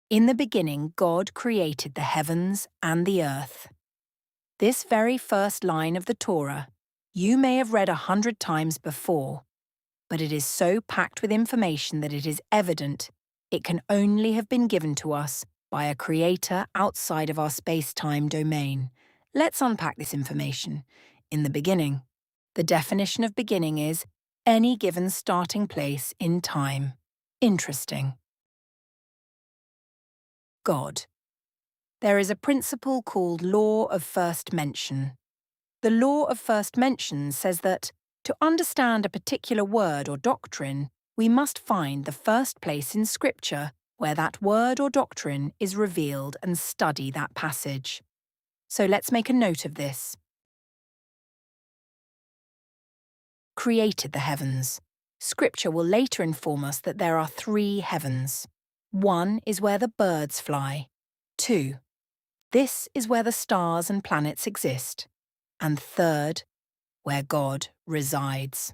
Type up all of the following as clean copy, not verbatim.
In the beginning, God created the heavens and the earth. This very first line of the Torah you may have read 100 times before, but it is so packed with information that it is evident it can only have been given to us by a creator outside of our space-time domain. Let's unpack this information. In the beginning, the definition of beginning is any given starting place in time. Interesting. God. There is a principle called law of first mention. The law of first mention says that to understand a particular word or doctrine, we must find the first place in Scripture where that word or doctrine is revealed and study that passage. So let's make a note of this. Created the heavens. Scripture will later inform us that there are 3 heavens. 1 is where the birds fly. 2. This is where the stars and planets exist. And 3rd, where God resides.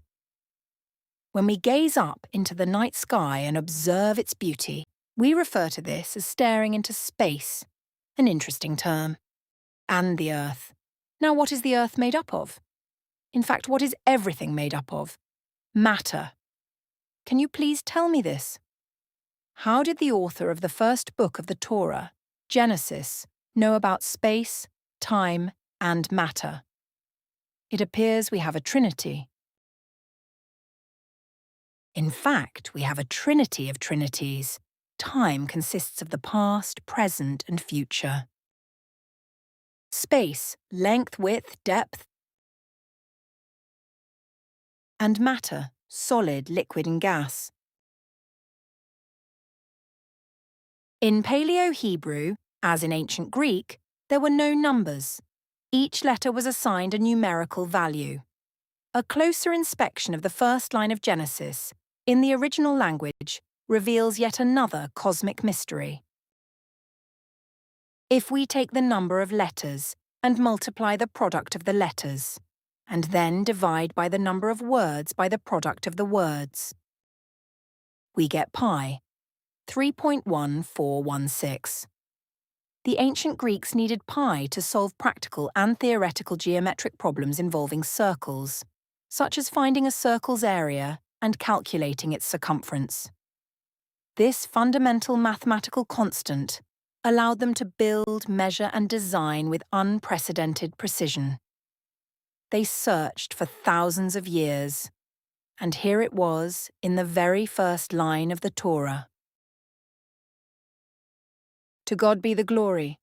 When we gaze up into the night sky and observe its beauty, we refer to this as staring into space, an interesting term. And the earth. Now, what is the earth made up of? In fact, what is everything made up of? Matter. Can you please tell me this? How did the author of the first book of the Torah, Genesis, know about space, time, and matter? It appears we have a trinity. In fact, we have a trinity of trinities. Time consists of the past, present, and future. Space, length, width, depth. And matter, solid, liquid, and gas. In Paleo-Hebrew, as in ancient Greek, there were no numbers. Each letter was assigned a numerical value. A closer inspection of the first line of Genesis, in the original language, reveals yet another cosmic mystery. If we take the number of letters and multiply the product of the letters, and then divide by the number of words by the product of the words, we get pi, 3.1416. The ancient Greeks needed pi to solve practical and theoretical geometric problems involving circles, such as finding a circle's area and calculating its circumference. This fundamental mathematical constant allowed them to build, measure, and design with unprecedented precision. They searched for thousands of years, and here it was in the very first line of the Torah. To God be the glory.